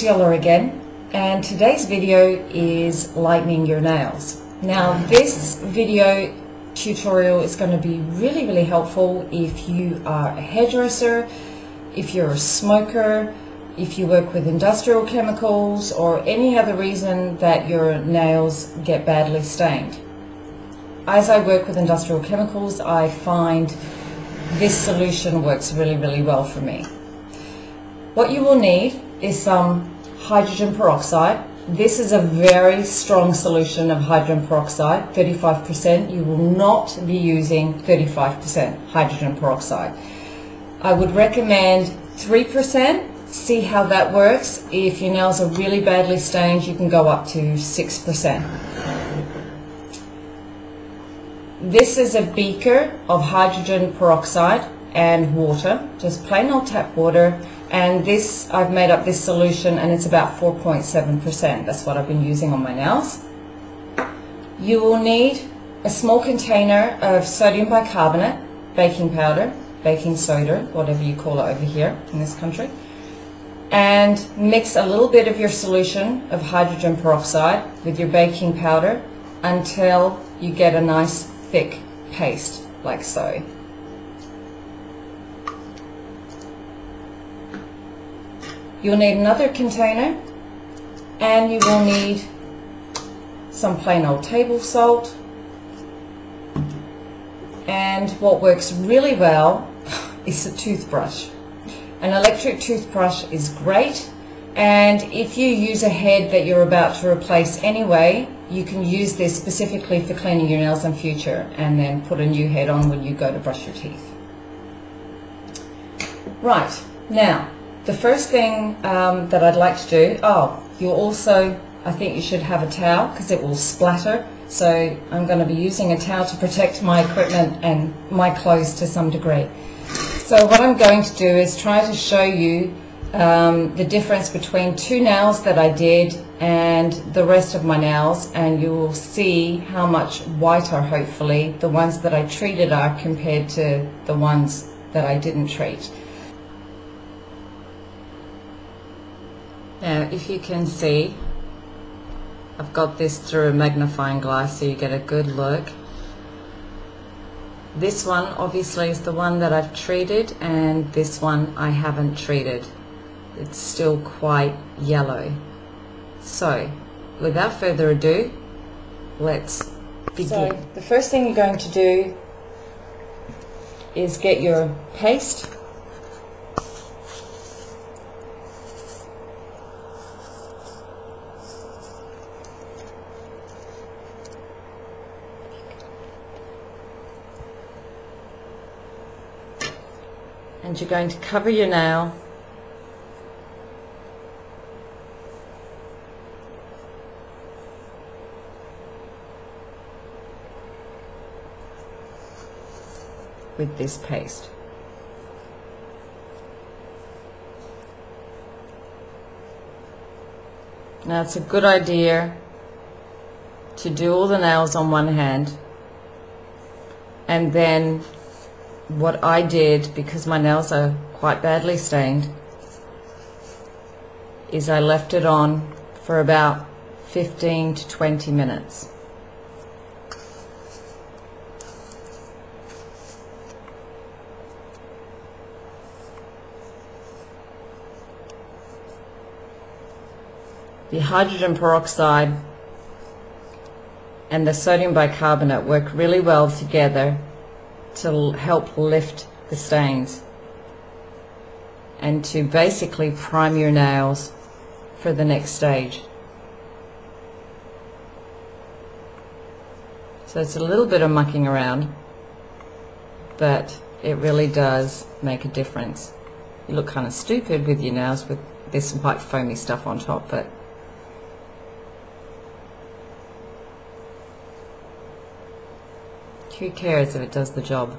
Yellow again, and today's video is lightening your nails. Now this video tutorial is going to be really helpful if you are a hairdresser, if you're a smoker, if you work with industrial chemicals, or any other reason that your nails get badly stained. As I work with industrial chemicals, I find this solution works really well for me. What you will need is some hydrogen peroxide. This is a very strong solution of hydrogen peroxide, 35%. You will not be using 35% hydrogen peroxide. I would recommend 3%. See how that works. If your nails are really badly stained, you can go up to 6%. This is a beaker of hydrogen peroxide and water, just plain old tap water, and this, I've made up this solution and it's about 4.7%. That's what I've been using on my nails. You will need a small container of sodium bicarbonate, baking powder, baking soda, whatever you call it over here in this country, and mix a little bit of your solution of hydrogen peroxide with your baking powder until you get a nice thick paste like so. You'll need another container, and you will need some plain old table salt, and what works really well is a toothbrush. An electric toothbrush is great, and if you use a head that you're about to replace anyway, you can use this specifically for cleaning your nails in future and then put a new head on when you go to brush your teeth. Right, now the first thing that I'd like to do, you also, I think you should have a towel because it will splatter, so I'm going to be using a towel to protect my equipment and my clothes to some degree. So what I'm going to do is try to show you the difference between two nails that I did and the rest of my nails, and you will see how much whiter, hopefully, the ones that I treated are compared to the ones that I didn't treat. Now if you can see, I've got this through a magnifying glass so you get a good look. This one obviously is the one that I've treated, and this one I haven't treated. It's still quite yellow. So without further ado, let's begin. So the first thing you're going to do is get your paste. And you're going to cover your nail with this paste. Now it's a good idea to do all the nails on one hand, and then what I did, because my nails are quite badly stained, is I left it on for about 15 to 20 minutes. The hydrogen peroxide and the sodium bicarbonate work really well together to help lift the stains and to basically prime your nails for the next stage. So it's a little bit of mucking around, but it really does make a difference. You look kind of stupid with your nails with this white foamy stuff on top, but who cares if it does the job?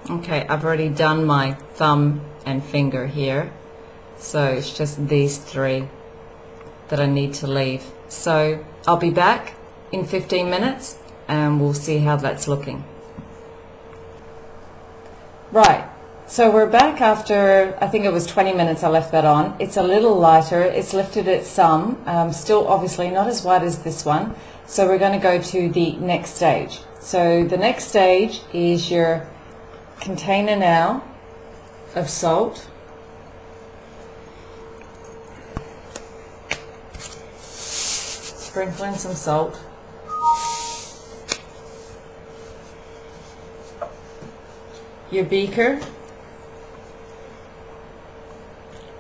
Okay, I've already done my thumb and finger here, so it's just these three that I need to leave. So I'll be back in 15 minutes and we'll see how that's looking. Right, so we're back after, I think it was 20 minutes I left that on. It's a little lighter, it's lifted it some, still obviously not as white as this one. So we're going to go to the next stage. So the next stage is your container now of salt. Sprinkle in some salt. Your beaker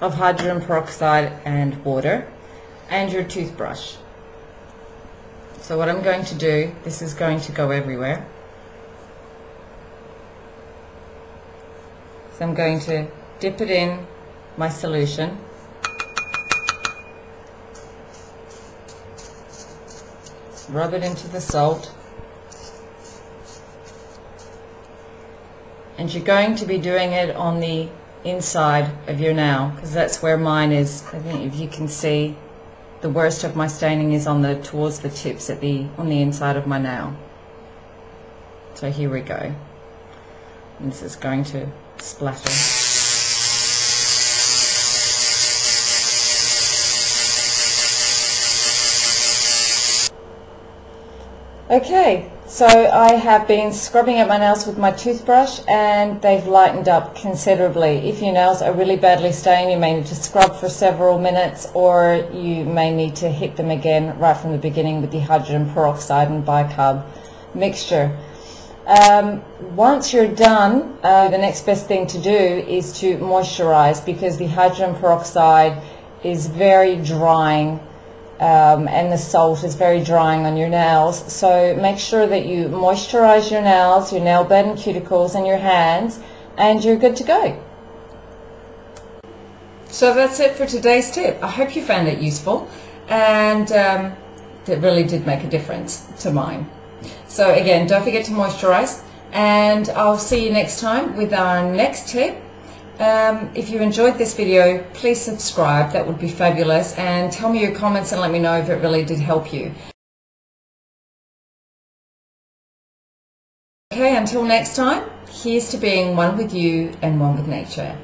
of hydrogen peroxide and water, and your toothbrush. So what I'm going to do, this is going to go everywhere. So I'm going to dip it in my solution. Rub it into the salt. And you're going to be doing it on the inside of your nail, because that's where mine is. I think if you can see, the worst of my staining is on towards the tips on the inside of my nail. So here we go. And this is going to splatter. Okay, so I have been scrubbing at my nails with my toothbrush and they've lightened up considerably. If your nails are really badly stained, you may need to scrub for several minutes, or you may need to hit them again right from the beginning with the hydrogen peroxide and bicarb mixture. Once you're done, the next best thing to do is to moisturize, because the hydrogen peroxide is very drying. And the salt is very drying on your nails, so make sure that you moisturize your nails, your nail bed and cuticles and your hands, and you're good to go. So that's it for today's tip. I hope you found it useful, and that really did make a difference to mine. So again, don't forget to moisturize, and I'll see you next time with our next tip. If you enjoyed this video, please subscribe, that would be fabulous, and tell me your comments and let me know if it really did help you. Okay, until next time, here's to being one with you and one with nature.